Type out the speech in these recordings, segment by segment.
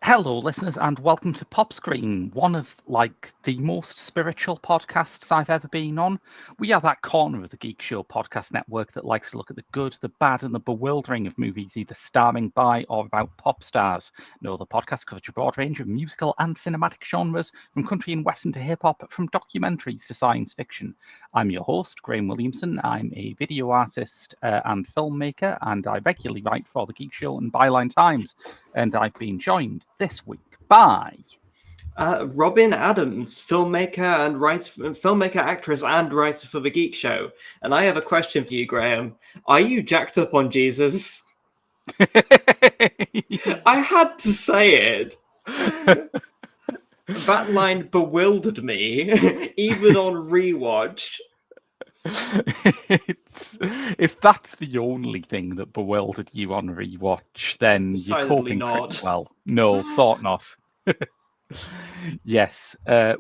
Hello, listeners, and welcome to Pop Screen, one of, the most spiritual podcasts I've ever been on. We are that corner of the Geek Show podcast network that likes to look at the good, the bad, and the bewildering of movies either starring by or about pop stars. No, the podcast covers a broad range of musical and cinematic genres, from country and western to hip-hop, from documentaries to science fiction. I'm your host, Graham Williamson. I'm a video artist and filmmaker, and I regularly write for the Geek Show and Byline Times. And I've been joined this week by Robyn Adams, filmmaker, actress, and writer for The Geek Show. And I have a question for you, Graham. Are you jacked up on Jesus? I had to say it. That line bewildered me, even on rewatch. If that's the only thing that bewildered you on rewatch, then you're coping pretty well. No, thought not. Yes,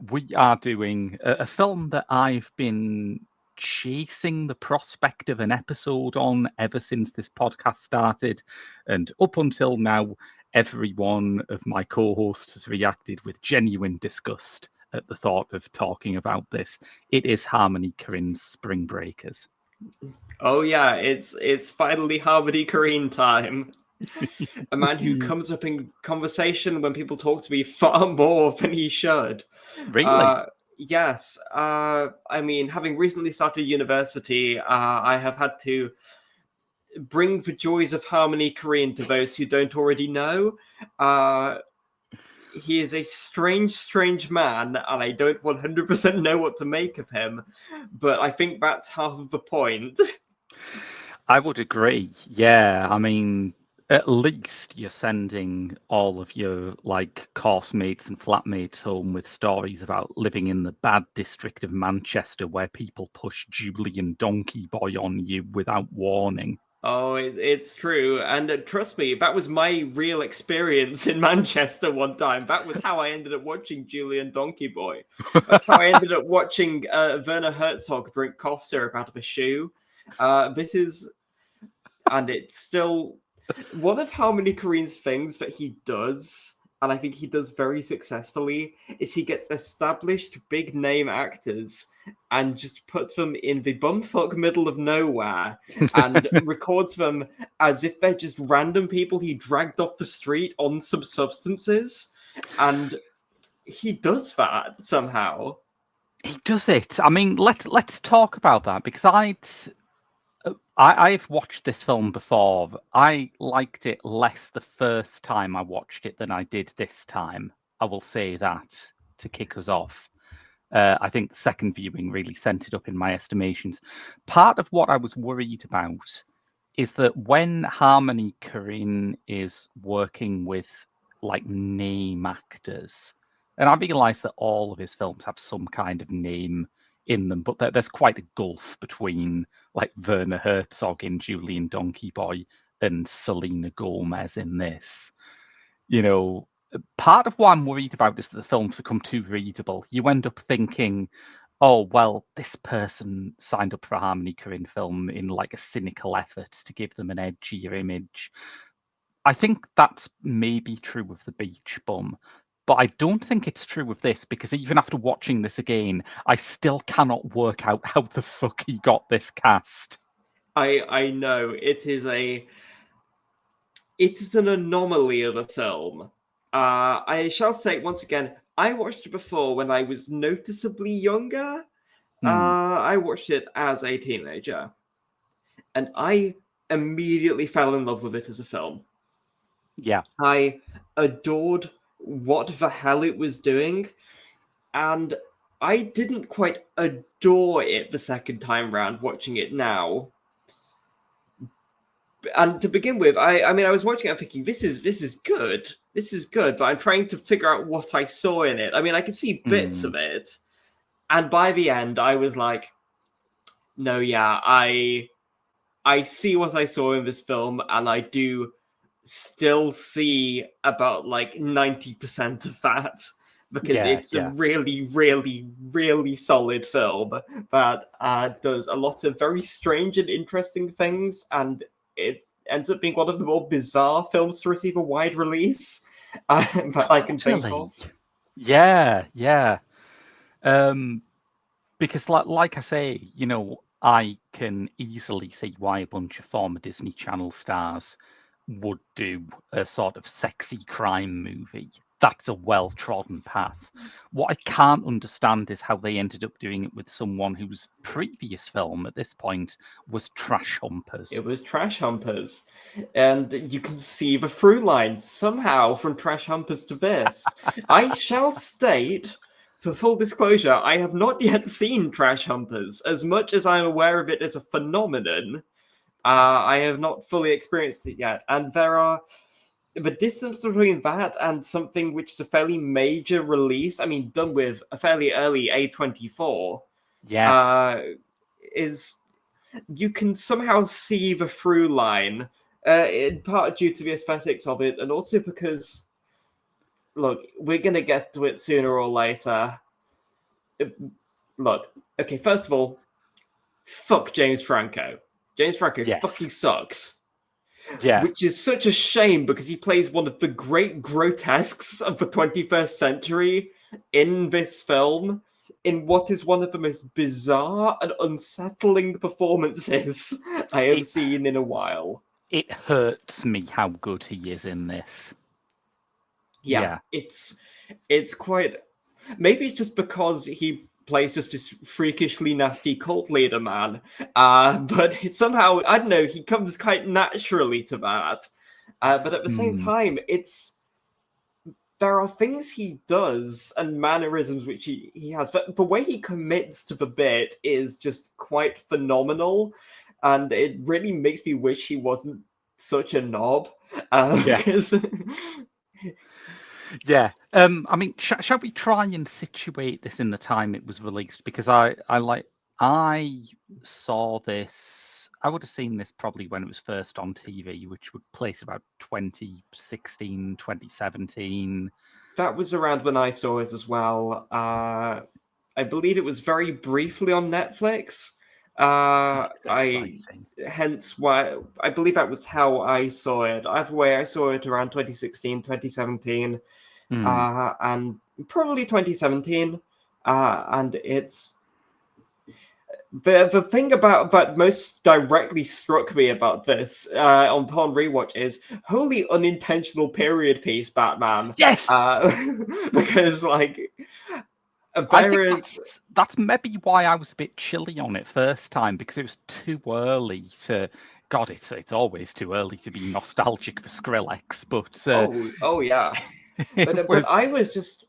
we are doing a film that I've been chasing the prospect of an episode on ever since this podcast started, and up until now, every one of my co-hosts has reacted with genuine disgust at the thought of talking about this. It is Harmony Korine's Spring Breakers. Oh yeah, it's finally Harmony Korine time. A man who comes up in conversation when people talk to me far more than he should. Really? Yes. I mean, having recently started university, I have had to bring the joys of Harmony Korine to those who don't already know. He is a strange man, and I don't 100% know what to make of him, but I think that's half of the point. I would agree. Yeah, I mean, at least you're sending all of your course mates and flatmates home with stories about living in the bad district of Manchester where people push Julian Donkey Boy on you without warning. Oh, it's true. And trust me, that was my real experience in Manchester one time. That was how I ended up watching Julian Donkey Boy. That's how I ended up watching Werner Herzog drink cough syrup out of a shoe. And it's still one of Harmony Korine's things that he does, and I think he does very successfully, is he gets established big name actors and just puts them in the bumfuck middle of nowhere and records them as if they're just random people he dragged off the street on some substances. And he does that somehow. He does it. I mean, let's talk about that, because I've watched this film before. I liked it less the first time I watched it than I did this time. I will say that to kick us off. I think the second viewing really sent it up in my estimations. Part of what I was worried about is that when Harmony Korine is working with name actors, and I realise that all of his films have some kind of name in them, but there's quite a gulf between Werner Herzog in Julian Donkey Boy and Selena Gomez in this. You know, part of what I'm worried about is that the films become too readable. You end up thinking, oh, well, this person signed up for a Harmony Korine film in a cynical effort to give them an edgier image. I think that's maybe true of The Beach Bum, but I don't think it's true of this, because even after watching this again, I still cannot work out how the fuck he got this cast. I know. It is an anomaly of a film. I shall say once again, I watched it before when I was noticeably younger. I watched it as a teenager, and I immediately fell in love with it as a film. Yeah. I adored what the hell it was doing, and I didn't quite adore it the second time round watching it now. And to begin with, I mean, I was watching it thinking, this is good. This is good, but I'm trying to figure out what I saw in it. I mean, I could see bits of it. And by the end, I was like, no, yeah, I see what I saw in this film, and I do still see about like 90% of that, because it's a really, really, really solid film that does a lot of very strange and interesting things, and it ends up being one of the more bizarre films to receive a wide release that I can think of. Yeah. Because like I say, you know, I can easily see why a bunch of former Disney Channel stars would do a sort of sexy crime movie. That's a well-trodden path. What I can't understand is how they ended up doing it with someone whose previous film at this point was Trash Humpers. It was Trash Humpers. And you can see the through line somehow from Trash Humpers to this. I shall state, for full disclosure, I have not yet seen Trash Humpers. As much as I'm aware of it as a phenomenon, I have not fully experienced it yet. And there are the distance between that and something which is a fairly major release, I mean, done with a fairly early A24, is you can somehow see the through line, in part due to the aesthetics of it, and also because, look, we're going to get to it sooner or later. Look, okay, first of all, fuck James Franco. James Franco fucking sucks. Yeah. Which is such a shame, because he plays one of the great grotesques of the 21st century in this film, in what is one of the most bizarre and unsettling performances I have seen in a while. It hurts me how good he is in this. Yeah. It's quite... Maybe it's just because he plays just this freakishly nasty cult leader man, but somehow, I don't know, he comes quite naturally to that. But at the same time, there are things he does and mannerisms which he has. But the way he commits to the bit is just quite phenomenal, and it really makes me wish he wasn't such a knob. Yeah. I mean, shall we try and situate this in the time it was released? Because I saw this, I would have seen this probably when it was first on TV, which would place about 2016, 2017. That was around when I saw it as well. I believe it was very briefly on Netflix. Hence why I believe that was how I saw it. Either way, I saw it around 2016, 2017, and probably 2017. And it's the thing about that most directly struck me about this upon rewatch is holy unintentional period piece Batman. Yes, because like. I think that's maybe why I was a bit chilly on it first time, because it was too early to. God, it's always too early to be nostalgic for Skrillex, but oh yeah, but I was just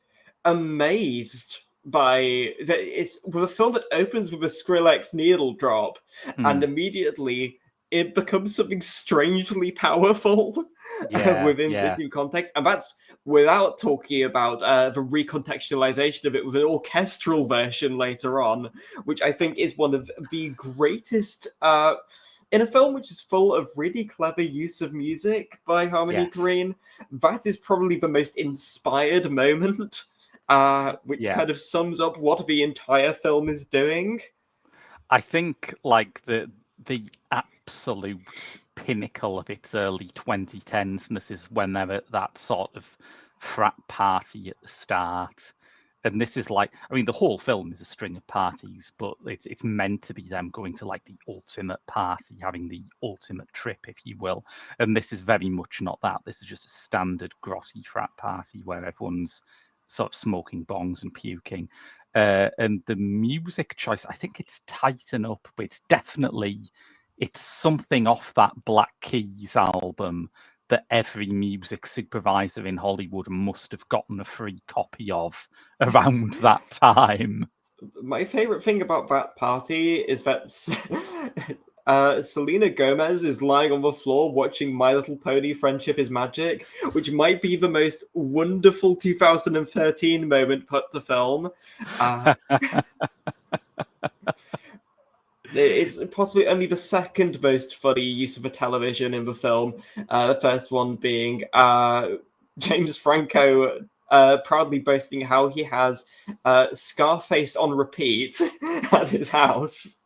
amazed by that. It's with a film that opens with a Skrillex needle drop, and immediately it becomes something strangely powerful within this new context, and that's without talking about the recontextualization of it with an orchestral version later on, which I think is one of the greatest in a film which is full of really clever use of music by Harmony Korine. That is probably the most inspired moment, which kind of sums up what the entire film is doing. I think like the absolute pinnacle of its early 2010s, and this is when they're at that sort of frat party at the start. And this is like, I mean, the whole film is a string of parties, but it's meant to be them going to like the ultimate party, having the ultimate trip, if you will. And this is very much not that. This is just a standard grotty frat party where everyone's sort of smoking bongs and puking. And the music choice, I think it's Tighten Up, but it's something off that Black Keys album that every music supervisor in Hollywood must have gotten a free copy of around that time. My favorite thing about that party is that Selena Gomez is lying on the floor watching My Little Pony Friendship is Magic, which might be the most wonderful 2013 moment put to film. It's possibly only the second most funny use of a television in the film. The first one being James Franco proudly boasting how he has Scarface on repeat at his house.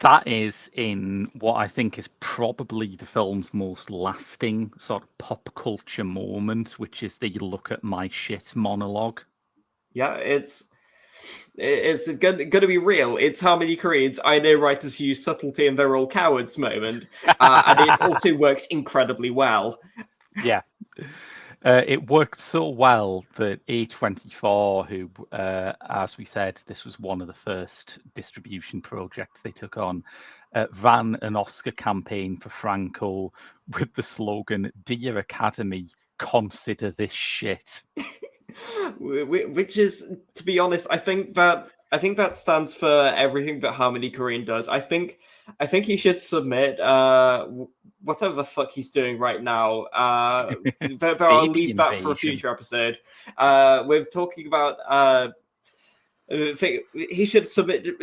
That is in what I think is probably the film's most lasting sort of pop culture moment, which is the "look at my shit" monologue. Yeah, it's gonna be real. It's how many Koreans I know writers who use subtlety and they're all cowards moment, and it also works incredibly well. Yeah. It worked so well that A24, who, as we said, this was one of the first distribution projects they took on, ran an Oscar campaign for Franco with the slogan, "Dear Academy, consider this shit." Which is, to be honest, I think that stands for everything that Harmony Korine does. I think he should submit whatever the fuck he's doing right now. But I'll leave that for a future episode. We're talking about he should submit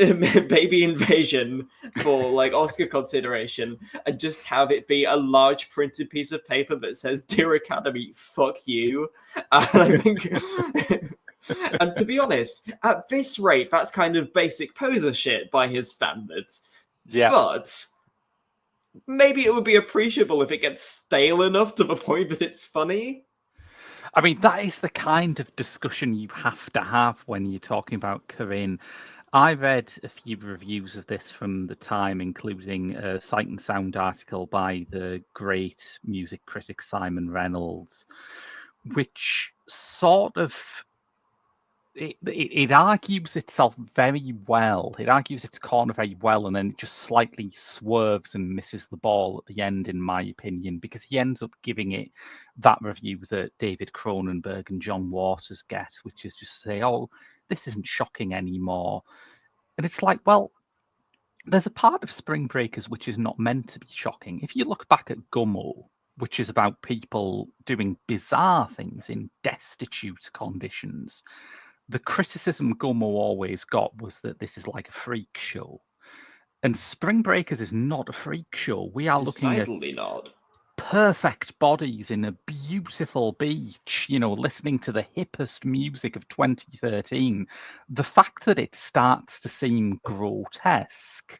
Baby Invasion for like Oscar consideration and just have it be a large printed piece of paper that says "Dear Academy, fuck you." And I think, and to be honest, at this rate, that's kind of basic poser shit by his standards. Yeah. But maybe it would be appreciable if it gets stale enough to the point that it's funny. I mean, that is the kind of discussion you have to have when you're talking about Korine. I read a few reviews of this from the time, including a Sight and Sound article by the great music critic Simon Reynolds, which sort of it argues itself very well. It argues its corner very well, and then it just slightly swerves and misses the ball at the end, in my opinion, because he ends up giving it that review that David Cronenberg and John Waters get, which is just say, "Oh, this isn't shocking anymore." And it's like, well, there's a part of Spring Breakers which is not meant to be shocking. If you look back at Gummo, which is about people doing bizarre things in destitute conditions, the criticism Gummo always got was that this is like a freak show. And Spring Breakers is not a freak show. We are looking at not perfect bodies in a beautiful beach, listening to the hippest music of 2013. The fact that it starts to seem grotesque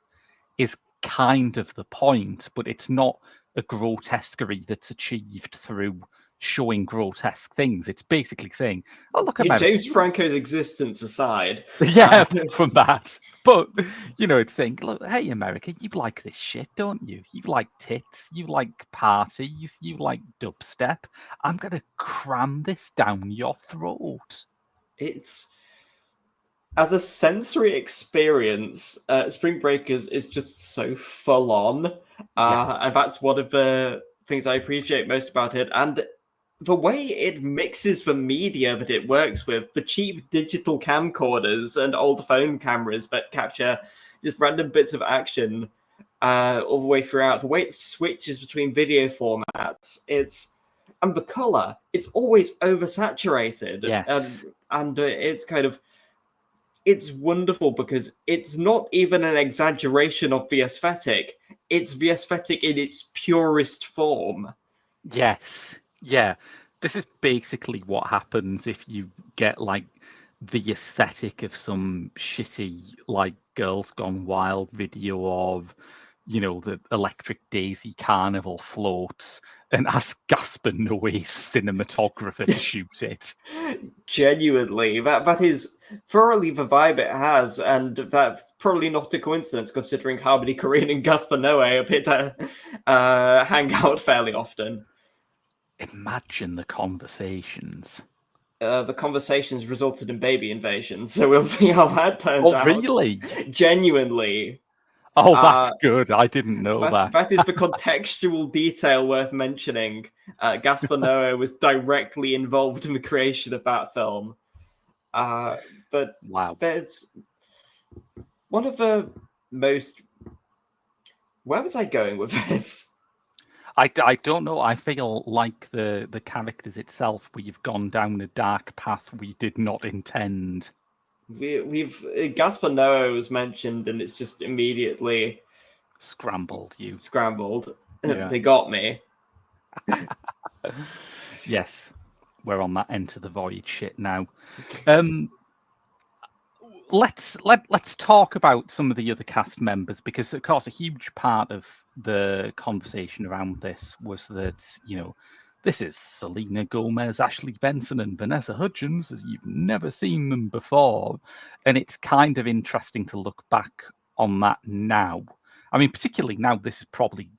is kind of the point, but it's not a grotesquerie that's achieved through showing grotesque things. It's basically saying, "Oh, look at James Franco's existence aside." Yeah, from that. But, it's saying, "Look, hey, America, you like this shit, don't you? You like tits, you like parties, you like dubstep. I'm going to cram this down your throat." It's, as a sensory experience, Spring Breakers is just so full on. And that's one of the things I appreciate most about it. And the way it mixes the media that it works with, the cheap digital camcorders and old phone cameras that capture just random bits of action all the way throughout, the way it switches between video formats, and the color, it's always oversaturated. Yes. And it's kind of, it's wonderful because it's not even an exaggeration of the aesthetic. It's the aesthetic in its purest form. Yes. Yeah. This is basically what happens if you get like the aesthetic of some shitty like Girls Gone Wild video of, the Electric Daisy Carnival floats and ask Gaspar Noé's cinematographer to shoot it. Genuinely, that is thoroughly the vibe it has, and that's probably not a coincidence considering Harmony Korine and Gaspar Noé appear to hang out fairly often. Imagine the conversations. The conversations resulted in baby invasion, so we'll see how that turns out. Oh, really? Genuinely. Oh, that's good. I didn't know that. That is the contextual detail worth mentioning. Gaspar Noé was directly involved in the creation of that film. But but Wow. there's one of the most... Where was I going with this? I don't know. I feel like the characters itself, we've gone down a dark path we did not intend. We've Gaspar Noé was mentioned, and it's just immediately Scrambled you. scrambled. Yeah. They got me. Yes, we're on that Enter the Void shit now. Let's talk about some of the other cast members, because of course a huge part of the conversation around this was that, you know, this is Selena Gomez, Ashley Benson, and Vanessa Hudgens as you've never seen them before, and it's kind of interesting to look back on that now. I mean, particularly now, this is probably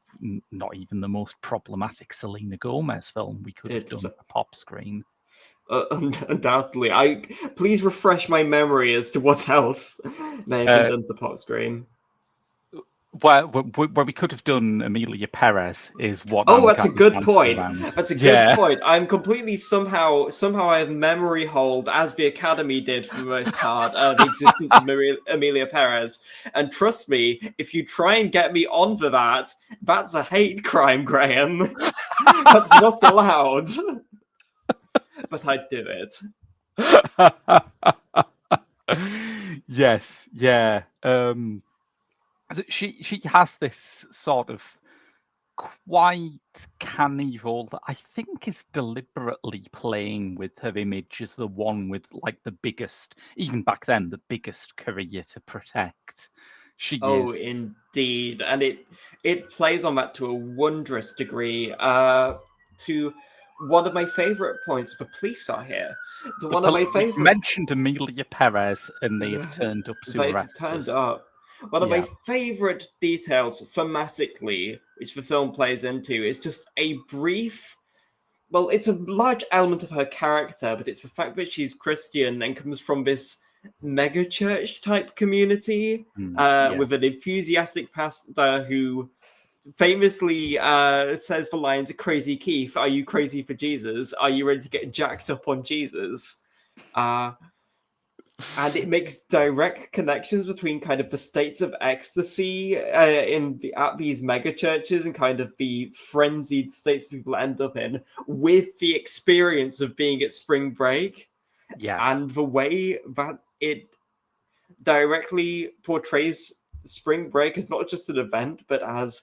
not even the most problematic Selena Gomez film we could have done for pop screen. Undoubtedly. Please refresh my memory as to what else they have been done for pop screen. Where we could have done Amelia Perez is what. Oh, that's a good point. Around. That's a good point. I'm completely somehow I have memory hold, as the Academy did for the most part, the existence of Amelia Perez. And trust me, if you try and get me on for that, that's a hate crime, Graham. That's not allowed. But I'd do it. Yes, yeah. She has this sort of quite Carnival that I think is deliberately playing with her image as the one with like the biggest, even back then, the biggest career to protect. She is. Indeed, and it plays on that to a wondrous degree. To one of my favorite points of the police are here. One of my favorite... You mentioned Amelia Perez, and they have turned up to arrest us. One of my favorite details thematically, which the film plays into, is just a brief... Well, it's a large element of her character, but it's the fact that she's Christian and comes from this mega church type community with an enthusiastic pastor who famously says the lines, "Crazy Keith, are you crazy for Jesus? Are you ready to get jacked up on Jesus?" And it makes direct connections between kind of the states of ecstasy at these mega churches and kind of the frenzied states people end up in with the experience of being at spring break. Yeah. And the way that it directly portrays spring break as not just an event, but as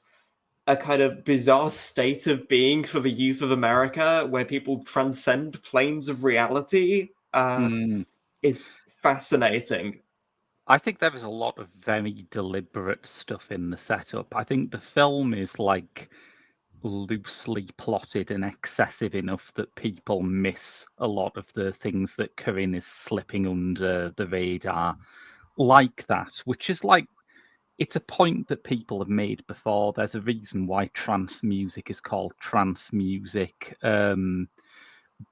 a kind of bizarre state of being for the youth of America where people transcend planes of reality is fascinating. I think there is a lot of very deliberate stuff in the setup. I think the film is like loosely plotted and excessive enough that people miss a lot of the things that Korine is slipping under the radar like that, which is like, it's a point that people have made before. There's a reason why trance music is called trance music.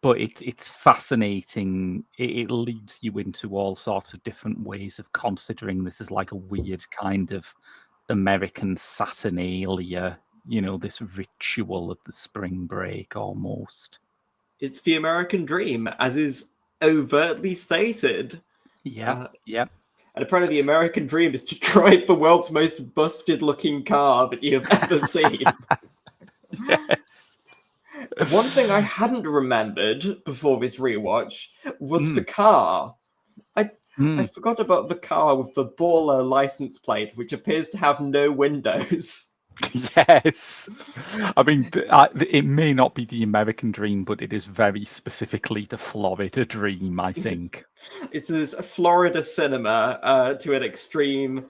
But it's fascinating. It leads you into all sorts of different ways of considering this as like a weird kind of American Saturnalia, you know, this ritual of the spring break almost. It's the American dream, as is overtly stated. Yeah. And apparently the American dream is to drive the world's most busted-looking car that you have ever seen. Yes. One thing I hadn't remembered before this rewatch was the car. I forgot about the car with the baller license plate, which appears to have no windows. Yes. I mean, it may not be the American dream, but it is very specifically the Florida dream, I think. It's a Florida cinema to an extreme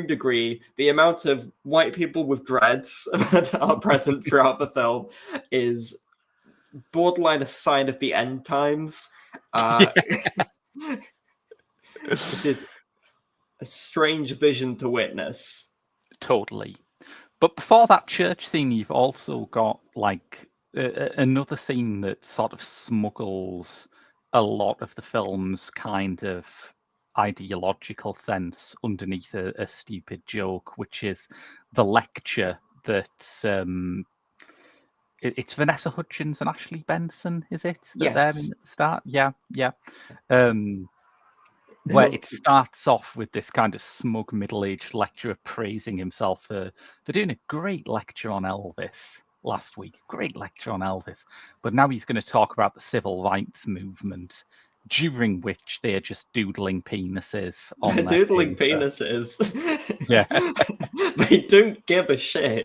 degree. The amount of white people with dreads that are present throughout the film is borderline a sign of the end times. It is a strange vision to witness. Totally. But before that church scene, you've also got like another scene that sort of smuggles a lot of the film's kind of ideological sense underneath a stupid joke, which is the lecture that it's Vanessa Hudgens and Ashley Benson, is it? That they're in Yes. at the start? Yeah, yeah. Where it starts off with this kind of smug middle-aged lecturer praising himself for doing a great lecture on Elvis last week. Great lecture on Elvis. But now he's going to talk about the civil rights movement, during which they are just doodling penises on their Doodling paper. penises. Yeah. They don't give a shit.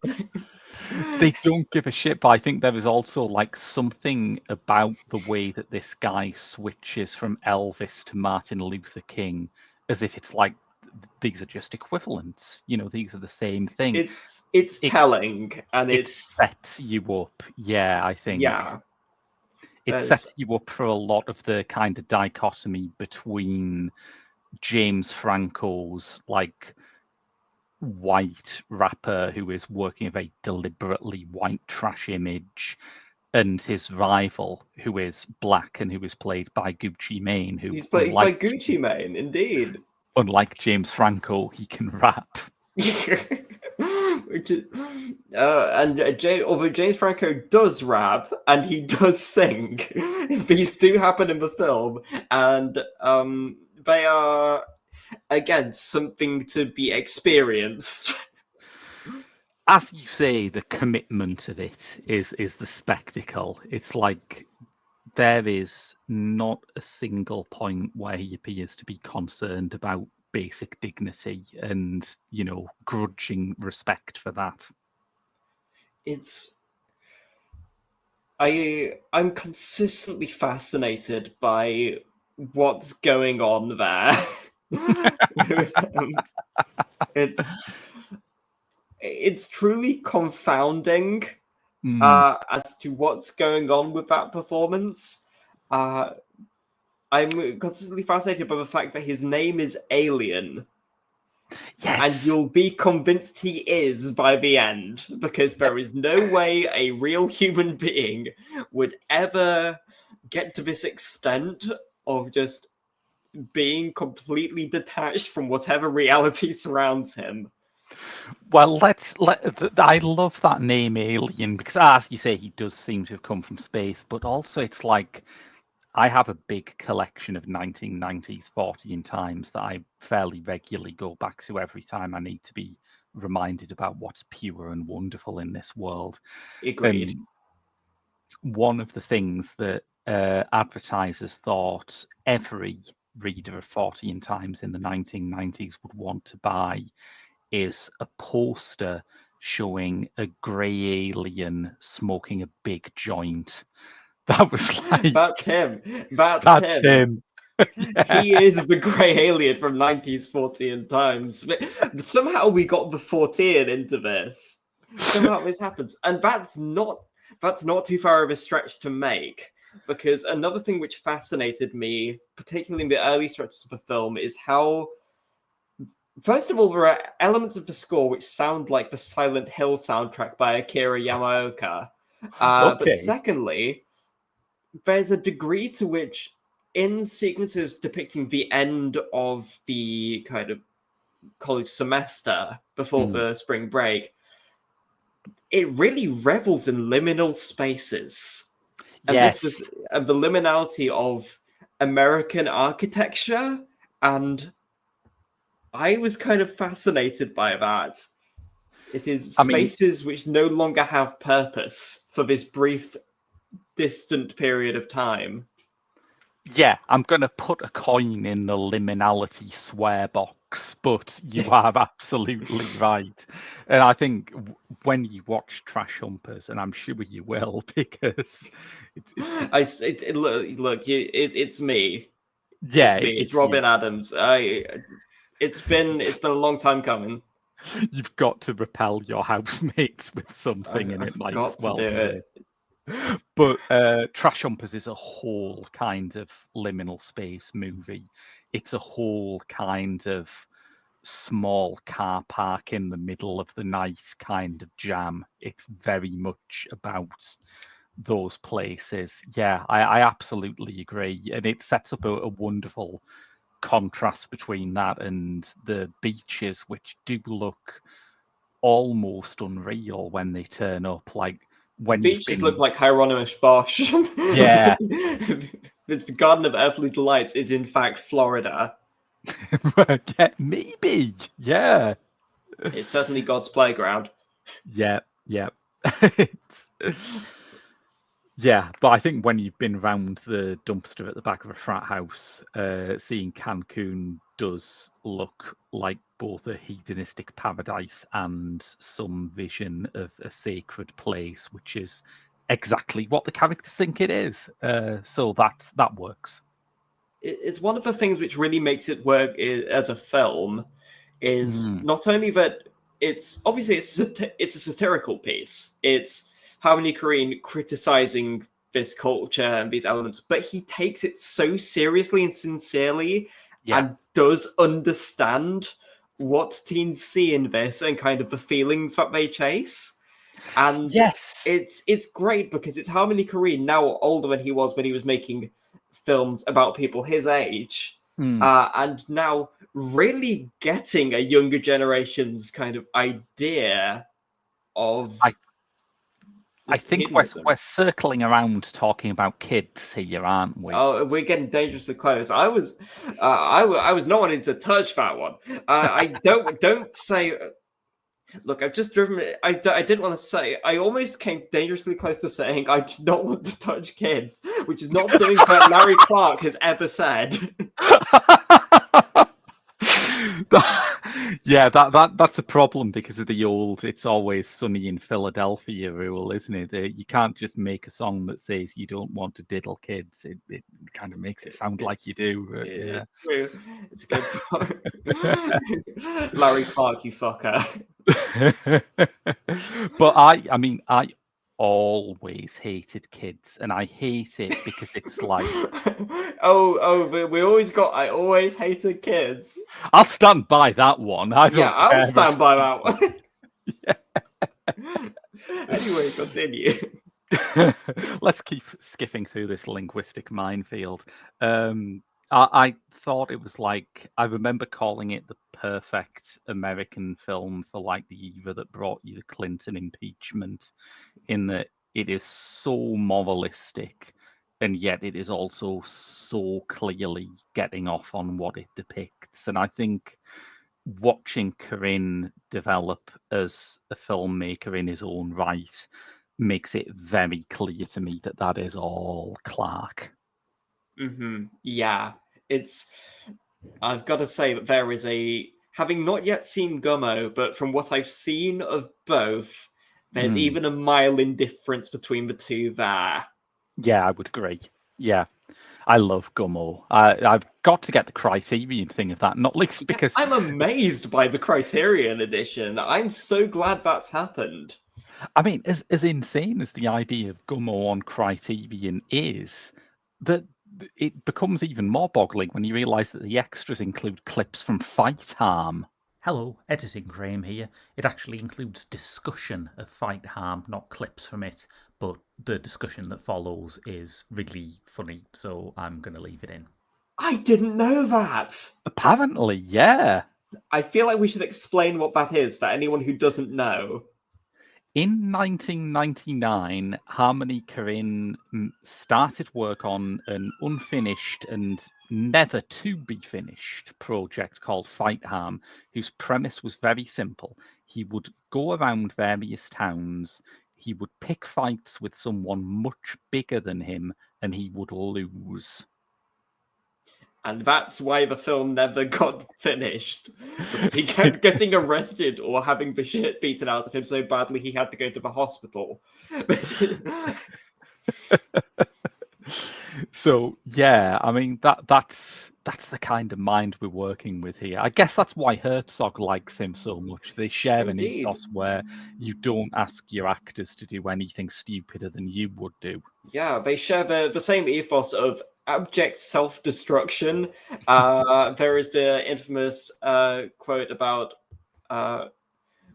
They don't give a shit, but I think there is also like something about the way that this guy switches from Elvis to Martin Luther King, as if it's like these are just equivalents. You know, these are the same thing. It's It telling, and it it's sets you up. Yeah, I think yeah. it sets you up for a lot of the kind of dichotomy between James Franco's like white rapper who is working a very deliberately white trash image, and his rival who is black and who is played by Gucci Mane, who He's played by Gucci Mane, indeed. unlike James Franco, he can rap. Which is, although James Franco does rap and he does sing, these do happen in the film, and they are again something to be experienced. As you say, the commitment of it is the spectacle. It's like there is not a single point where he appears to be concerned about basic dignity and, you know, grudging respect for that. I'm consistently fascinated by what's going on there. It's truly confounding as to what's going on with that performance. I'm consistently fascinated by the fact that his name is Alien. Yes. And you'll be convinced he is by the end, because there is no way a real human being would ever get to this extent of just being completely detached from whatever reality surrounds him. Well, I love that name Alien because, as you say, he does seem to have come from space, but also it's like I have a big collection of 1990s 40 times that I fairly regularly go back to every time I need to be reminded about what's pure and wonderful in this world. Agreed. And one of the things that advertisers thought every reader of 40 times in the 1990s would want to buy is a poster showing a grey alien smoking a big joint. That was like That's him. That's him. him. Yeah. He is the grey alien from 90s 40 times. But somehow we got the 14 into this. Somehow this happens. And that's not too far of a stretch to make. Because another thing which fascinated me, particularly in the early stretches of the film, is how, first of all, there are elements of the score which sound like the Silent Hill soundtrack by Akira Yamaoka. But secondly, there's a degree to which, in sequences depicting the end of the kind of college semester before the spring break, it really revels in liminal spaces. And Yes. this was the liminality of American architecture, and I was kind of fascinated by that. It is spaces which no longer have purpose for this brief, distant period of time. Yeah, I'm going to put a coin in the liminality swear box, but you are absolutely right. And I think when you watch Trash Humpers, and I'm sure you will, because it's me. Yeah, it's me. It's Robin Adams. It's been a long time coming. You've got to repel your housemates with something, and it might as well be it. But Trash Humpers is a whole kind of liminal space movie. It's a whole kind of small car park in the middle of the night kind of jam. It's very much about those places. Yeah, I absolutely agree. And it sets up a wonderful contrast between that and the beaches, which do look almost unreal when they turn up. Like when you've Beaches been, look like Hieronymus Bosch. yeah, The Garden of Earthly Delights is in fact Florida. yeah, maybe, yeah, It's certainly God's playground. yeah, yeah. It's, yeah, but I think when you've been round the dumpster at the back of a frat house, seeing Cancun does look like both a hedonistic paradise and some vision of a sacred place, which is exactly what the characters think it is. So that works. It's one of the things which really makes it work as a film is Mm, not only that it's obviously it's a satirical piece. It's Harmony Korine criticizing this culture and these elements, but he takes it so seriously and sincerely yeah, and does understand what teens see in this and kind of the feelings that they chase. And yes, it's great because it's Harmony Korine, now older than he was when he was making films about people his age, mm, and now really getting a younger generation's kind of idea of I I this think we're hedonism. circling around talking about kids here, aren't we? Oh, we're getting dangerously close. I was not wanting to touch that one. I don't say. Look, I've just driven. I didn't want to say. I almost came dangerously close to saying I do not want to touch kids, which is not something that Larry Clark has ever said. Yeah, that's a problem because of the old "It's Always Sunny in Philadelphia" rule, isn't it? You can't just make a song that says you don't want to diddle kids. It kind of makes it sound like It's you do. it, Yeah. it's a good point. Larry Clark, you fucker. But I mean, I always hated kids, and I hate it because it's like We always got. I always hated kids. I'll stand by that one. I Yeah, don't I'll care stand if by that one. Anyway, continue. let's keep skipping through this linguistic minefield. I thought it was like I remember calling it the perfect American film for like the era that brought you the Clinton impeachment, in that it is so moralistic and yet it is also so clearly getting off on what it depicts. And I think watching Corinne develop as a filmmaker in his own right makes it very clear to me that that is all Clark. Yeah, it's. I've got to say that there is a. Having not yet seen Gummo, but from what I've seen of both, there's Mm. even a mile in difference between the two there. Yeah, I would agree. Yeah, I love Gummo. I've got to get the Criterion thing of that, not least Yeah, because I'm amazed by the Criterion edition. I'm so glad that's happened. I mean, as insane as the idea of Gummo on Criterion is, that it becomes even more boggling when you realise that the extras include clips from Fight Harm. Hello, Editing Graham here. It actually includes discussion of Fight Harm, not clips from it, but the discussion that follows is really funny, so I'm going to leave it in. I didn't know that. Apparently, yeah. I feel like we should explain what that is for anyone who doesn't know. In 1999, Harmony Korine started work on an unfinished and never to be finished project called Fight Harm, whose premise was very simple. He would go around various towns, he would pick fights with someone much bigger than him, and he would lose. And that's why the film never got finished. Because he kept getting arrested or having the shit beaten out of him so badly he had to go to the hospital. So yeah, I mean that's the kind of mind we're working with here. I guess that's why Herzog likes him so much. They share an Indeed. ethos where you don't ask your actors to do anything stupider than you would do. Yeah, they share the same ethos of abject self-destruction. There is the infamous quote about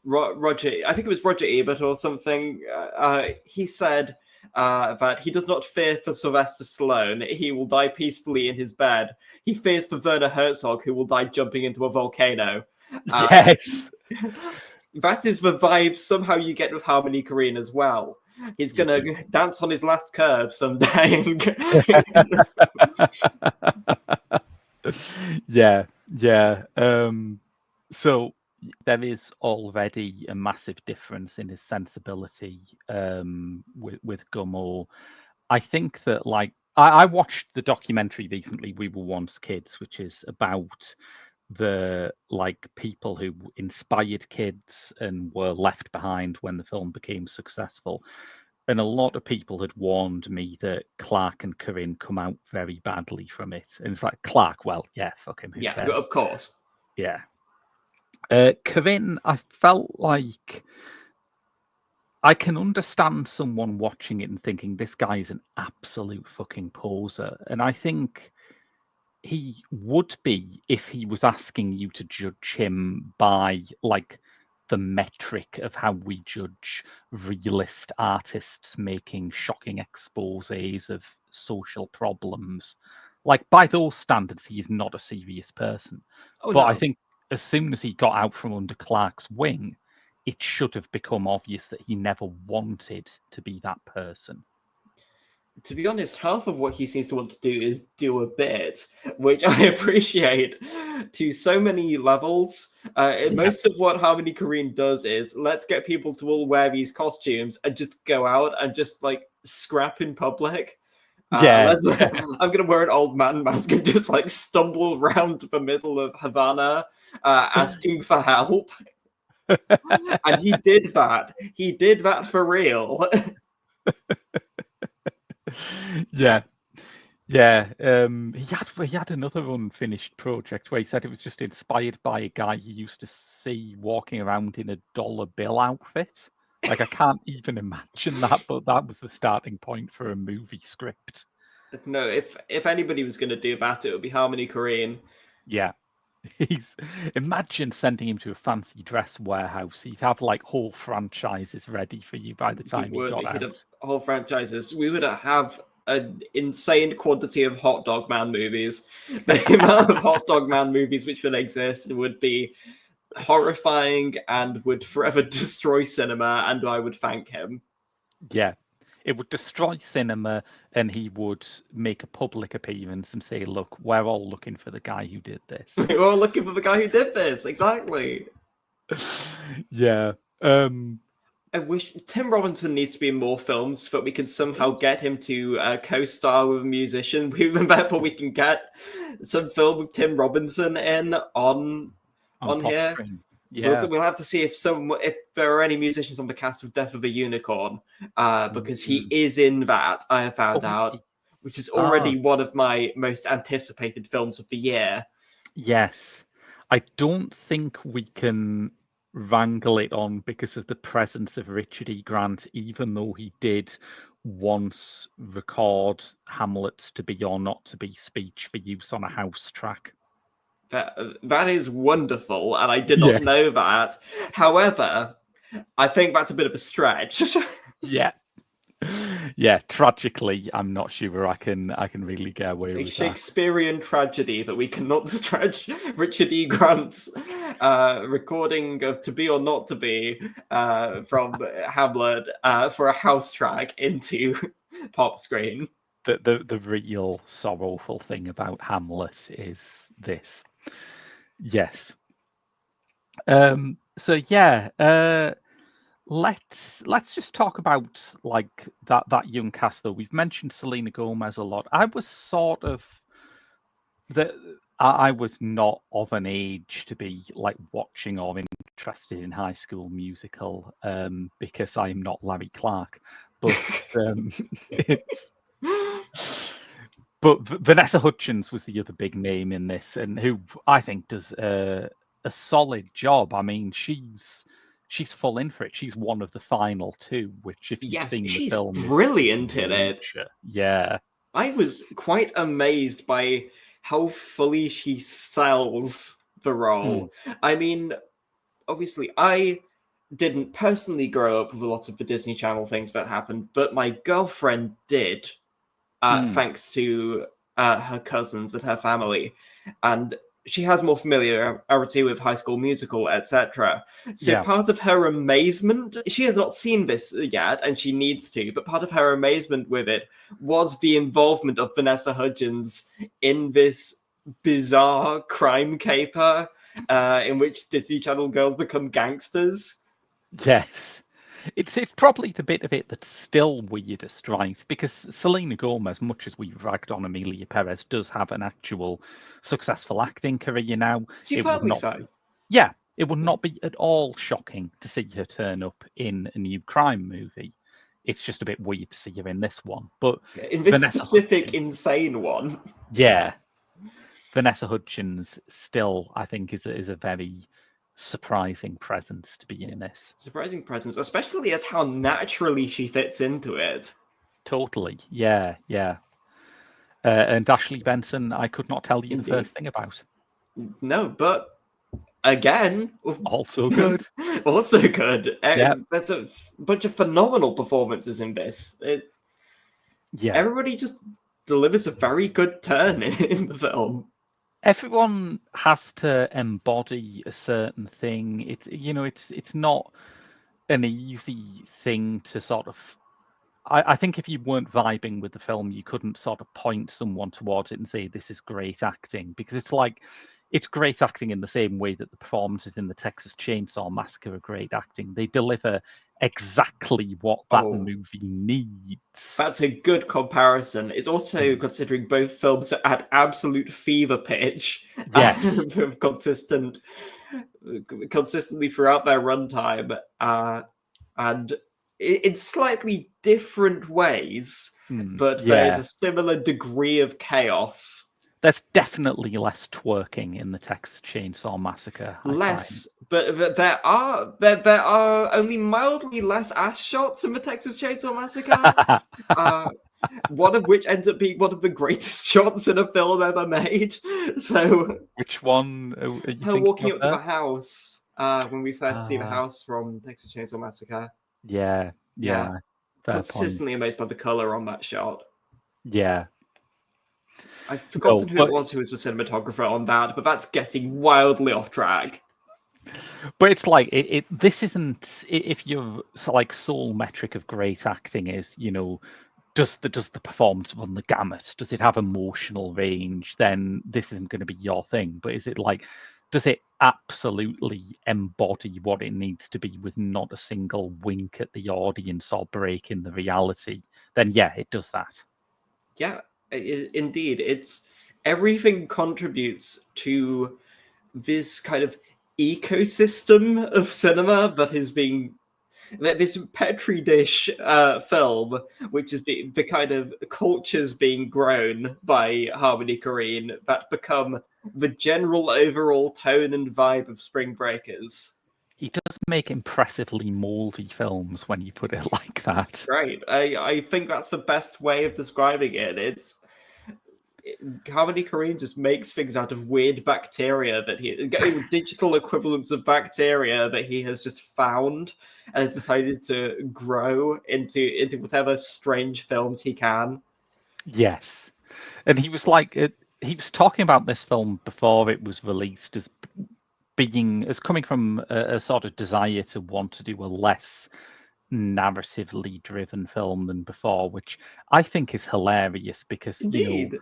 Roger, I think it was Roger Ebert or something. He said that he does not fear for Sylvester Stallone. He will die peacefully in his bed. He fears for Werner Herzog, who will die jumping into a volcano. Yes. That is the vibe somehow you get with Harmony Korine as well. He's gonna dance on his last curve someday. Yeah. So there is already a massive difference in his sensibility with Gummo. I think that, like, I watched the documentary recently, We Were Once Kids, which is about the, like, people who inspired kids and were left behind when the film became successful. And a lot of people had warned me that Clark and Korine come out very badly from it. And it's like, Clark, well, yeah, fuck him. Who Yeah, cares? of course. Yeah. Korine, I felt like I can understand someone watching it and thinking this guy is an absolute fucking poser. And I think he would be if he was asking you to judge him by, like, the metric of how we judge realist artists making shocking exposés of social problems. Like, by those standards, he is not a serious person. Oh, But no. I think as soon as he got out from under Clark's wing, it should have become obvious that he never wanted to be that person. To be honest, half of what he seems to want to do is do a bit, which I appreciate to so many levels. Most of what Harmony Korine does is, let's get people to all wear these costumes and just go out and just, like, scrap in public. I'm gonna wear an old man mask and just, like, stumble around the middle of Havana asking for help. And he did that. He did that for real. Yeah. He had another unfinished project where he said it was just inspired by a guy he used to see walking around in a dollar bill outfit. Like, I can't even imagine that, but that was the starting point for a movie script. No, if anybody was going to do that, it would be Harmony Korine. Yeah. Imagine sending him to a fancy dress warehouse. He'd have, like, whole franchises ready for you by the time he got out. He'd have whole franchises. We would have an insane quantity of Hot Dog Man movies. The amount of Hot Dog Man movies which would exist would be horrifying and would forever destroy cinema, and I would thank him. Yeah. It would destroy cinema, and he would make a public appearance and say, look, we're all looking for the guy who did this. We're all looking for the guy who did this, exactly. Yeah. I wish Tim Robinson needs to be in more films so that we can somehow get him to co-star with a musician. Therefore, we can get some film with Tim Robinson in on here. Screen. Yeah. We'll have to see if there are any musicians on the cast of Death of a Unicorn, because he is in that, I have found out, which is already one of my most anticipated films of the year. Yes. I don't think we can wrangle it on because of the presence of Richard E. Grant, even though he did once record Hamlet's To Be or Not to Be speech for use on a house track. That is wonderful, and I did not know that. However, I think that's a bit of a stretch. Yeah, tragically, I'm not sure I can really get away with that. Shakespearean tragedy that we cannot stretch Richard E. Grant's recording of To Be or Not to Be from Hamlet for a house track into pop screen. The real sorrowful thing about Hamlet is this. Yes. So yeah. Let's just talk about, like, that young cast though. We've mentioned Selena Gomez a lot. I was sort of I was not of an age to be, like, watching or interested in High School Musical because I am not Larry Clark, but but Vanessa Hudgens was the other big name in this, and who I think does a solid job. I mean, she's full in for it. She's one of the final two, which, if you've seen the film, she's brilliant in it. Yeah. I was quite amazed by how fully she sells the role. I mean, obviously, I didn't personally grow up with a lot of the Disney Channel things that happened, but my girlfriend did, thanks to her cousins and her family. And she has more familiarity with High School Musical, etc. So Yeah. part of her amazement, she has not seen this yet, and she needs to, but part of her amazement with it was the involvement of Vanessa Hudgens in this bizarre crime caper in which Disney Channel girls become gangsters. Yes. It's probably the bit of it that's still weirdest, right? Because Selena Gomez, much as we've ragged on Amelia Perez, does have an actual successful acting career now. It would Superbly not so. Yeah, it would not be at all shocking to see her turn up in a new crime movie. It's just a bit weird to see her in this one. But In this Vanessa specific Hudgens, insane one. yeah, Vanessa Hudgens still, I think, is a very surprising presence to be in this. Surprising presence, especially as how naturally she fits into it. Totally, yeah, yeah. And Ashley Benson, I could not tell you Indeed. the first thing about. No, but again, Also good. also good. Yeah. There's a bunch of phenomenal performances in this. Yeah. Everybody just delivers a very good turn in the film. Everyone has to embody a certain thing. It's not an easy thing to sort of. I think if you weren't vibing with the film, you couldn't sort of point someone towards it and say this is great acting, because it's great acting in the same way that the performances in the Texas Chainsaw Massacre are great acting. They deliver exactly what that movie needs. That's a good comparison. It's also considering both films are at absolute fever pitch. Yes. Consistently throughout their runtime, and in slightly different ways, but there's a similar degree of chaos. There's definitely less twerking in the Texas Chainsaw Massacre. Less, but there are only mildly less ass shots in the Texas Chainsaw Massacre. One of which ends up being one of the greatest shots in a film ever made. So, which one? Are you her walking up to there? the house when we first see the house from Texas Chainsaw Massacre. Yeah. Consistently amazed by the color on that shot. Yeah. I've forgotten who it was who was the cinematographer on that, but that's getting wildly off track. But it's like this isn't, if your like sole metric of great acting is, does the performance run the gamut? Does it have emotional range? Then this isn't going to be your thing. But is it like, does it absolutely embody what it needs to be with not a single wink at the audience or break in the reality? Then yeah, it does that. Yeah, indeed. It's everything contributes to this kind of ecosystem of cinema that is being this petri dish film, which is the kind of cultures being grown by Harmony Korine that become the general overall tone and vibe of Spring Breakers. He does make impressively mouldy films when you put it like that. That's great. I think that's the best way of describing it. Harmony Korine just makes things out of weird bacteria that digital equivalents of bacteria that he has just found and has decided to grow into whatever strange films he can. Yes, and he was talking about this film before it was released as coming from a sort of desire to want to do a less narratively driven film than before, which I think is hilarious because Indeed.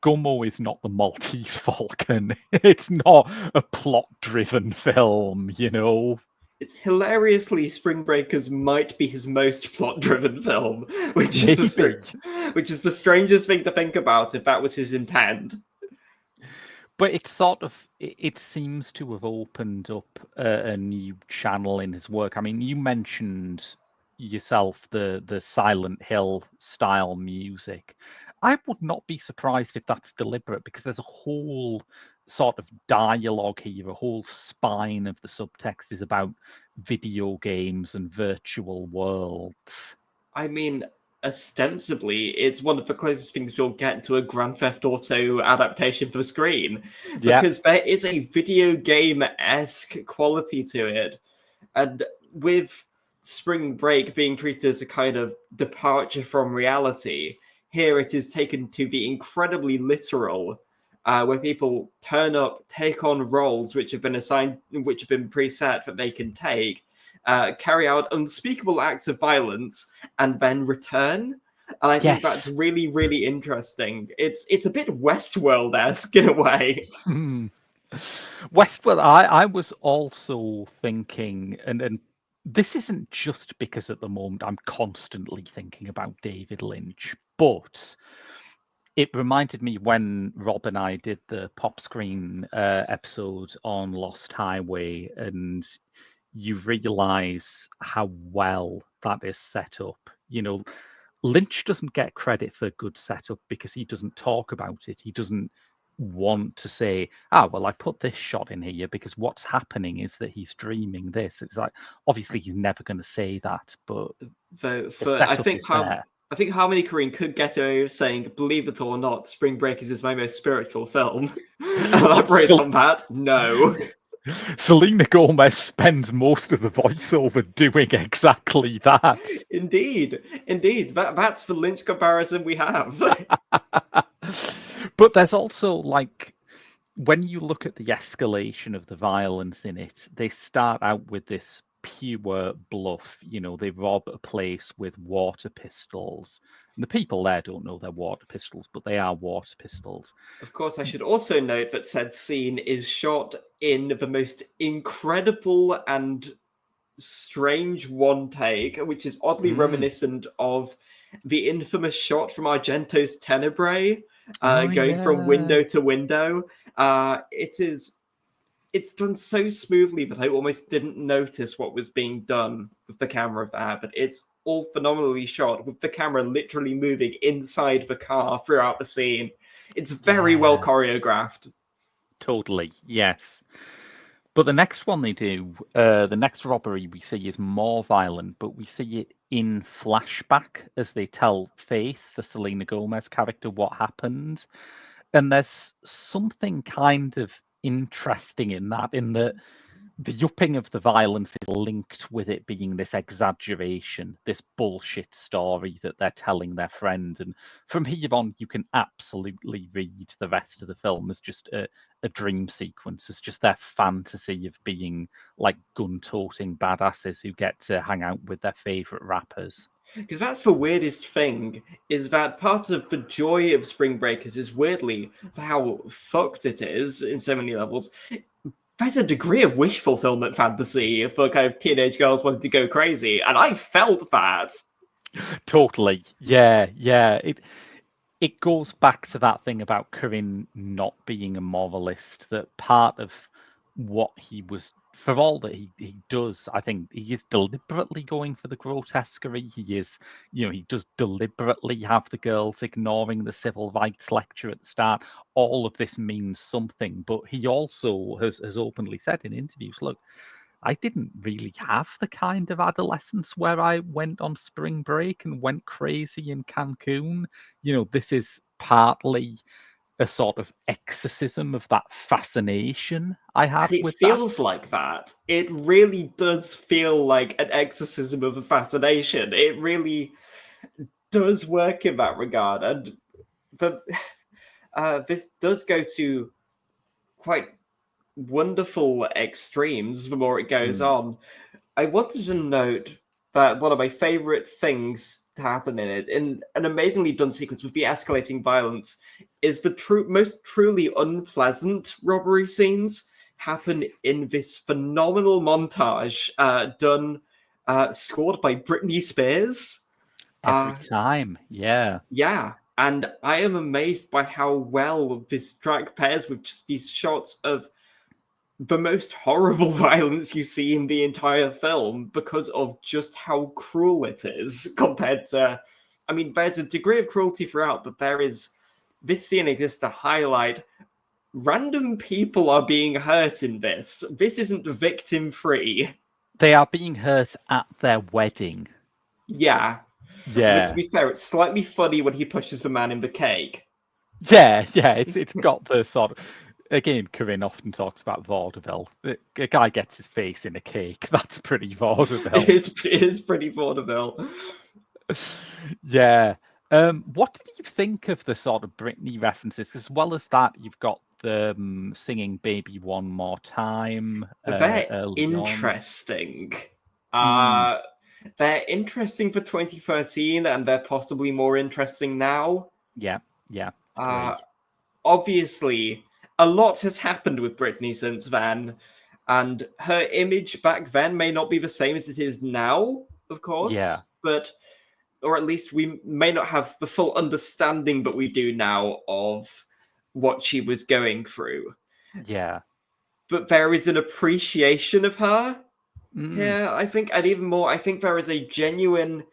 Gummo is not the Maltese Falcon. It's not a plot-driven film, It's hilariously Spring Breakers might be his most plot-driven film, which is the strangest thing to think about if that was his intent. But it seems to have opened up a new channel in his work. I mean, you mentioned yourself the Silent Hill style music. I would not be surprised if that's deliberate, because there's a whole sort of dialogue here, a whole spine of the subtext is about video games and virtual worlds. I mean, ostensibly, it's one of the closest things we'll get to a Grand Theft Auto adaptation for the screen, because there is a video game-esque quality to it, and with Spring Break being treated as a kind of departure from reality, here it is taken to be incredibly literal, where people turn up, take on roles which have been assigned, which have been preset that they can take, carry out unspeakable acts of violence, and then return. And I think that's really, really interesting. It's a bit Westworld-esque in a way. Westworld, I was also thinking, and this isn't just because at the moment I'm constantly thinking about David Lynch, but it reminded me when Rob and I did the pop screen episode on Lost Highway, and you realise how well that is set up. You know, Lynch doesn't get credit for good setup because he doesn't talk about it. He doesn't want to say, well, I put this shot in here because what's happening is that he's dreaming this. It's like, obviously he's never going to say that, but I think Harmony Korine could get away with saying, believe it or not, Spring Breakers is my most spiritual film. Elaborate on that? No. Selena Gomez spends most of the voiceover doing exactly that. Indeed. That's the Lynch comparison we have. But there's also, like, when you look at the escalation of the violence in it, they start out with this pure bluff. You know, they rob a place with water pistols. And the people there don't know they're water pistols, but they are water pistols. Of course, I should also note that said scene is shot in the most incredible and strange one take, which is oddly reminiscent of the infamous shot from Argento's Tenebrae, going from window to window. It's done so smoothly that I almost didn't notice what was being done with the camera there, but it's all phenomenally shot with the camera literally moving inside the car throughout the scene. It's very well choreographed. Totally, yes. But the next one they do, the next robbery we see is more violent, but we see it in flashback as they tell Faith, the Selena Gomez character, what happened. And there's something kind of interesting in that, in that the upping of the violence is linked with it being this exaggeration, this bullshit story that they're telling their friend. And from here on, you can absolutely read the rest of the film as just a dream sequence. It's just their fantasy of being like gun-toting badasses who get to hang out with their favourite rappers. Because that's the weirdest thing, is that part of the joy of Spring Breakers is weirdly for how fucked it is in so many levels. There's a degree of wish fulfillment fantasy for kind of teenage girls wanting to go crazy, and I felt that. Totally. Yeah. It goes back to that thing about Korine not being a moralist, that part of what he was, for all that he does, I think he is deliberately going for the grotesquerie. He does deliberately have the girls ignoring the civil rights lecture at the start. All of this means something, but he also has openly said in interviews, look, I didn't really have the kind of adolescence where I went on spring break and went crazy in Cancun. You know, this is partly a sort of exorcism of that fascination I had with that. It feels like that. It really does feel like an exorcism of a fascination. It really does work in that regard. And this does go to quite wonderful extremes the more it goes on. I wanted to note that one of my favorite things to happen in it, in an amazingly done sequence with the escalating violence, is the most truly unpleasant robbery scenes happen in this phenomenal montage scored by Britney Spears. Every time, yeah. Yeah, and I am amazed by how well this track pairs with just these shots of the most horrible violence you see in the entire film because of just how cruel it is compared to... I mean, there's a degree of cruelty throughout, but this scene exists to highlight random people are being hurt in this. This isn't victim-free. They are being hurt at their wedding. Yeah. Yeah. But to be fair, it's slightly funny when he pushes the man in the cake. Yeah, it's got the sort of... Again, Korine often talks about vaudeville. A guy gets his face in a cake. That's pretty vaudeville. It is pretty vaudeville. Yeah. What did you think of the sort of Britney references? As well as that, you've got the singing "Baby One More Time" They're early on. interesting. Mm, They're interesting for 2013, and they're possibly more interesting now. yeah, yeah, Uh, agree. Obviously, a lot has happened with Britney since then, and her image back then may not be the same as it is now, of Yeah, course, but or at least we may not have the full understanding that we do now of what she was going through. yeah. But there is an appreciation of her Mm, here, I think, and even more, I think there is a genuine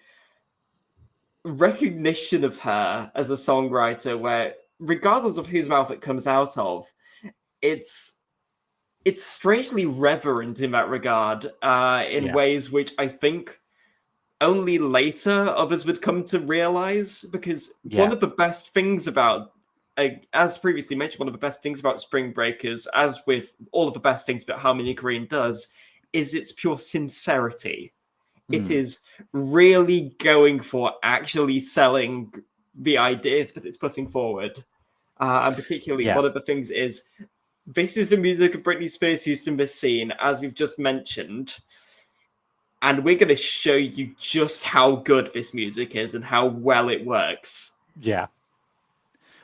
recognition of her as a songwriter where, regardless of whose mouth it comes out of, it's it's strangely reverent in that regard, in yeah, ways which I think only later others would come to realize. Because one yeah, of the best things about, as previously mentioned, one of the best things about Spring Breakers, as with all of the best things that Harmony Korine does, is its pure sincerity. It mm, is really going for actually selling the ideas that it's putting forward. And particularly, yeah. one of the things is this is the music of Britney Spears used in this scene, as we've just mentioned. And we're going to show you just how good this music is and how well it works. Yeah.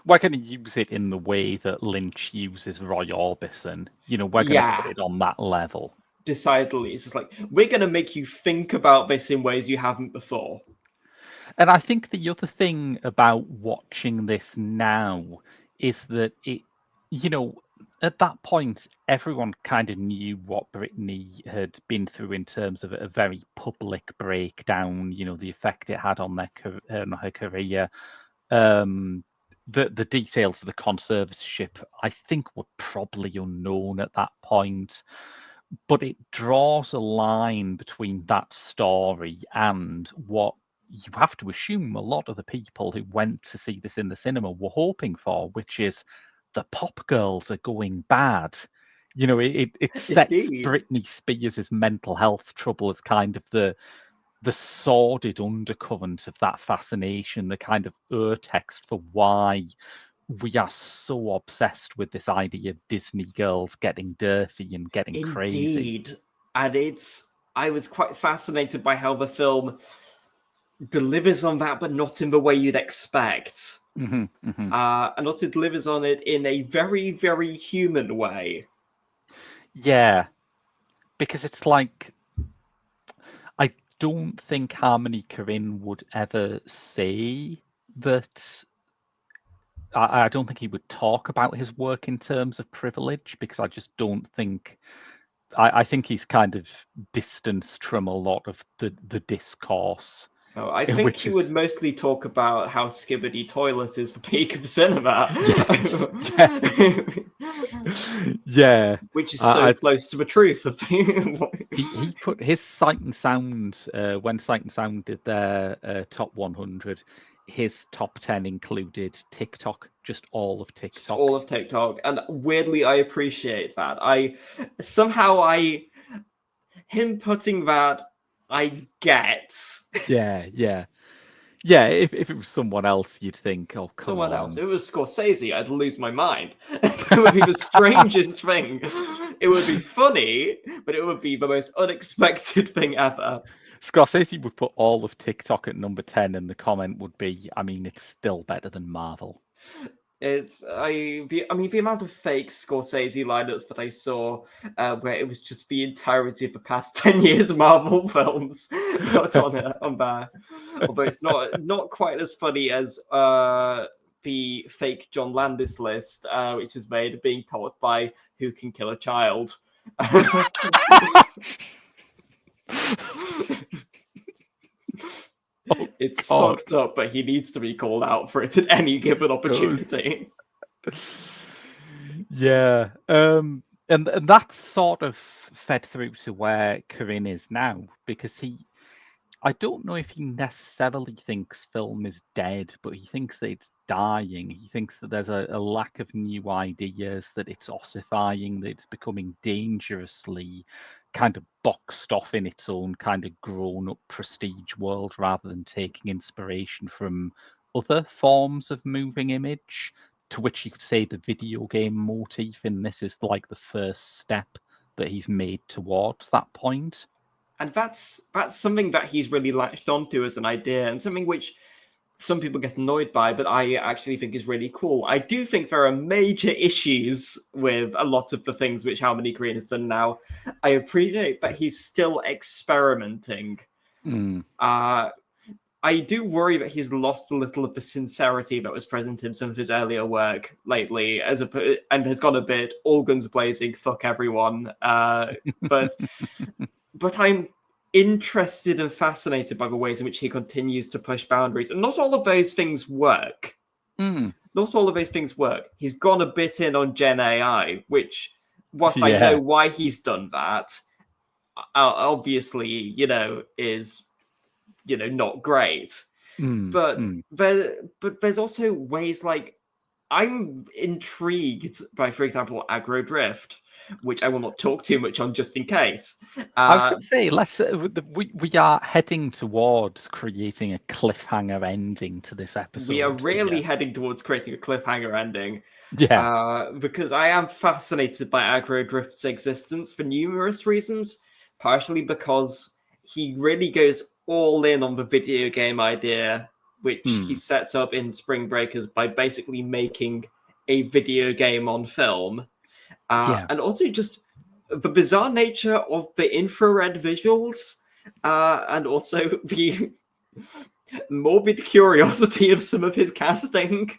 We're going to use it in the way that Lynch uses Roy Orbison. We're going to put Yeah, it on that level. decidedly. It's just like, we're going to make you think about this in ways you haven't before. And I think the other thing about watching this now is that you know, at that point, everyone kind of knew what Britney had been through in terms of a very public breakdown, the effect it had on her career. Um, the details of the conservatorship, I think, were probably unknown at that point, but it draws a line between that story and what you have to assume a lot of the people who went to see this in the cinema were hoping for, which is the pop girls are going bad. It sets Indeed. Britney Spears' mental health trouble as kind of the sordid undercurrent of that fascination, the kind of urtext for why we are so obsessed with this idea of Disney girls getting dirty and getting crazy. Indeed. And I was quite fascinated by how the film delivers on that, but not in the way you'd expect. Hmm, hmm. And also delivers on it in a very, very human way. Yeah, because it's like I don't think Harmony Korine would ever say that. I don't think he would talk about his work in terms of privilege because I just don't think. I think he's kind of distanced from a lot of the discourse, Oh, I think which he would is mostly talk about how Skibbity Toilet is the peak of cinema. yes, yeah, yeah. Which is so I close to the truth of he put his Sight and Sound when Sight and Sound did their top 100. His top 10 included TikTok, just all of just TikTok. all of TikTok. And weirdly, I appreciate that. I him putting that, I get. Yeah, yeah, yeah. If it was someone else, you'd think, oh come Someone else. on. If it was Scorsese, I'd lose my mind. It would be the strangest thing. It would be funny, but it would be the most unexpected thing ever. Scorsese would put all of TikTok at number 10, and the comment would be, I mean, it's still better than Marvel. I mean the amount of fake Scorsese lineups that I saw, where it was just the entirety of the past 10 years of Marvel films put on there. Although it's not quite as funny as the fake John Landis list, which is made being told by Who Can Kill a Child. Oh It's God, fucked up, but he needs to be called out for it at any given does. opportunity. Yeah, and that's sort of fed through to where Corinne is now because I don't know if he necessarily thinks film is dead, but he thinks that it's dying. He thinks that there's a lack of new ideas, that it's ossifying, that it's becoming dangerously kind of boxed off in its own kind of grown up prestige world rather than taking inspiration from other forms of moving image, to which you could say the video game motif in this is like the first step that he's made towards that point. And that's something that he's really latched onto as an idea, and something which some people get annoyed by, but I actually think is really cool. I do think there are major issues with a lot of the things which How Many Korine has done now. I appreciate that he's still experimenting. I do worry that he's lost a little of the sincerity that was present in some of his earlier work lately, and has gone a bit all guns blazing, fuck everyone. But I'm interested and fascinated by the ways in which he continues to push boundaries, and not all of those things work. Not all of those things work. He's gone a bit in on Gen AI, which, whilst I know why he's done that, obviously, is not great. But there's also ways like I'm intrigued by, for example, aggro drift, which I will not talk too much on just in case. I was going to say, we are heading towards creating a cliffhanger ending to this episode. We are really heading towards creating a cliffhanger ending. Yeah. Because I am fascinated by aggro drift's existence for numerous reasons, partially because he really goes all in on the video game idea, which he sets up in Spring Breakers by basically making a video game on film. And also just the bizarre nature of the infrared visuals, and also the morbid curiosity of some of his casting.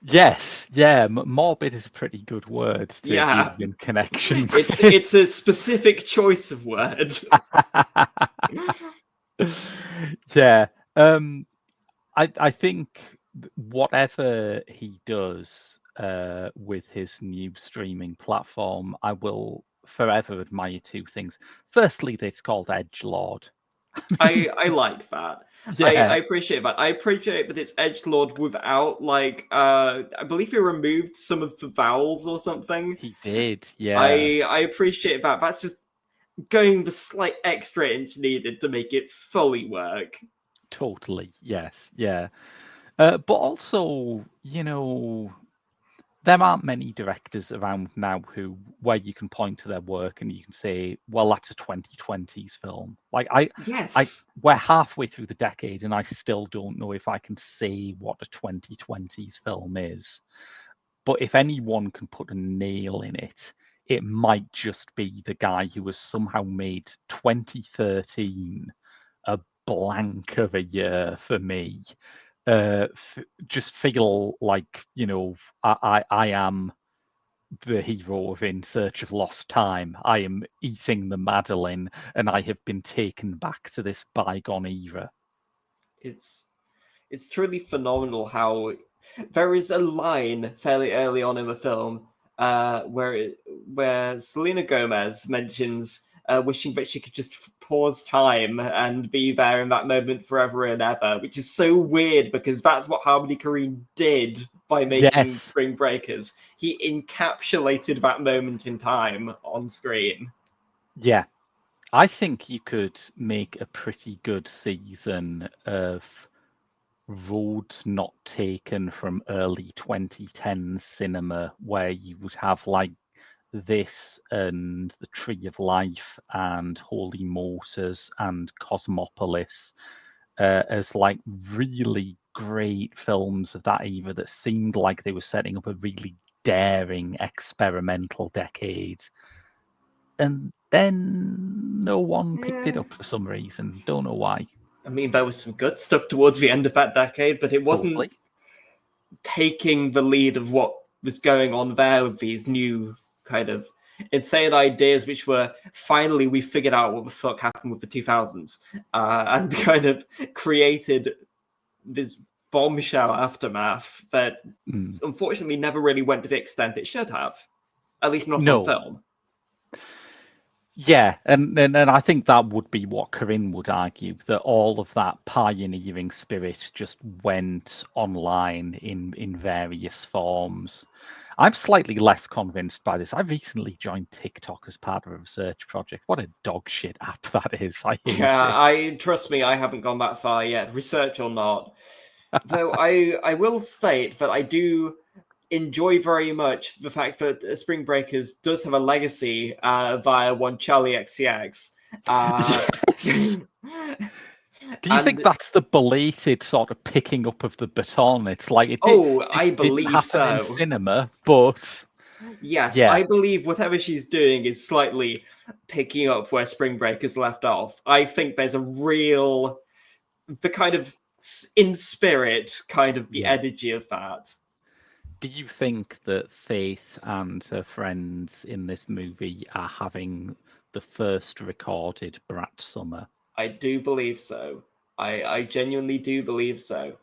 Yes, morbid is a pretty good word to use in connection. It's a specific choice of word. Yeah. I think whatever he does with his new streaming platform, I will forever admire two things. Firstly, that it's called EDGLRD. I like that. I appreciate that. I appreciate that it's edgelord without, like, I believe he removed some of the vowels or something. He did, yeah. I appreciate that. That's just going the slight extra inch needed to make it fully work. Totally, yes, yeah. But also, there aren't many directors around now where you can point to their work and you can say, well, that's a 2020s film. Like we're halfway through the decade and I still don't know if I can say what a 2020s film is. But if anyone can put a nail in it, it might just be the guy who has somehow made 2013 a blank of a year for me. Just feel like, I am the hero of In Search of Lost Time. I am eating the Madeleine and I have been taken back to this bygone era. It's truly phenomenal how there is a line fairly early on in the film where Selena Gomez mentions wishing that she could just pause time and be there in that moment forever and ever, which is so weird because that's what How Many Korine did by making Spring Breakers. He encapsulated that moment in time on screen. Yeah. I think you could make a pretty good season of roads not taken from early 2010s cinema, where you would have like this and The Tree of Life and Holy Motors and Cosmopolis as like really great films of that era that seemed like they were setting up a really daring experimental decade. And then no one picked it up for some reason. Don't know why. I mean, there was some good stuff towards the end of that decade, but it wasn't taking the lead of what was going on there with these new kind of insane ideas, which were finally we figured out what the fuck happened with the 2000s and kind of created this bombshell aftermath that unfortunately never really went to the extent it should have, at least not on film. Yeah, and I think that would be what Korine would argue, that all of that pioneering spirit just went online in various forms. I'm slightly less convinced by this. I recently joined TikTok as part of a research project. What a dog shit app that is. I hate it. Trust me, I haven't gone that far yet, research or not. Though I will state that I do enjoy very much the fact that Spring Breakers does have a legacy via one Charlie XCX. Yes. Do you think And that's the belated sort of picking up of the baton? It's like it I didn't believe happen in so. cinema, but Yes, yeah, I believe whatever she's doing is slightly picking up where Spring Breakers left off. I think there's a real, the kind of in spirit, kind of the yeah. energy of that. Do you think that Faith and her friends in this movie are having the first recorded Brat Summer? I do believe so. I genuinely do believe so.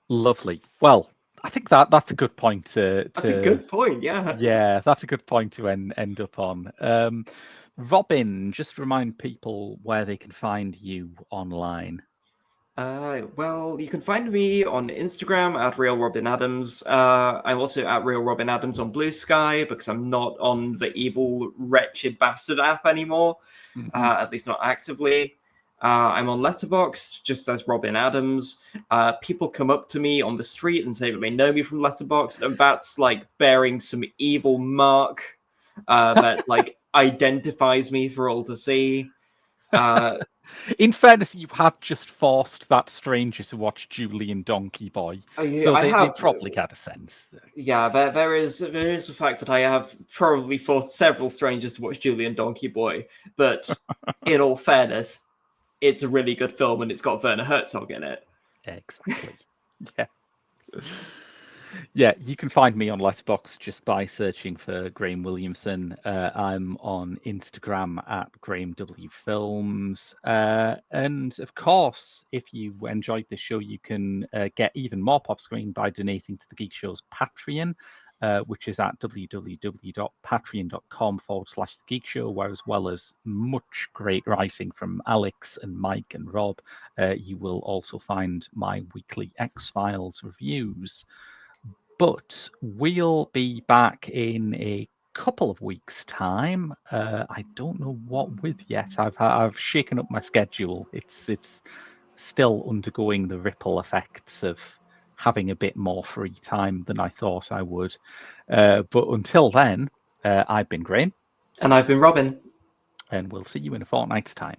Lovely. Well, I think that's a good point That's a good point, yeah. yeah, that's a good point to end up on. Robin, just remind people where they can find you online. Well, you can find me on Instagram at Real Robin Adams. I'm also at Real Robin Adams on Blue Sky because I'm not on the evil, wretched bastard app anymore. At least not actively. I'm on Letterboxd just as Robin Adams. People come up to me on the street and say that they know me from Letterboxd, and that's like bearing some evil mark that like identifies me for all to see. In fairness, you have just forced that stranger to watch Julie and Donkey Boy, so I they have. probably had a sense. Yeah, there is the fact that I have probably forced several strangers to watch Julie and Donkey Boy, but in all fairness, it's a really good film and it's got Werner Herzog in it. Exactly. Yeah. Yeah, you can find me on Letterboxd just by searching for Graham Williamson. I'm on Instagram at Graham W Films. And of course, if you enjoyed this show, you can get even more pop screen by donating to the Geek Show's Patreon, which is at www.patreon.com/The Geek Show, where as well as much great writing from Alex and Mike and Rob, you will also find my weekly X-Files reviews. But we'll be back in a couple of weeks' time. I don't know what with yet. I've shaken up my schedule. It's still undergoing the ripple effects of having a bit more free time than I thought I would. But until then, I've been Graham. And I've been Robin. And we'll see you in a fortnight's time.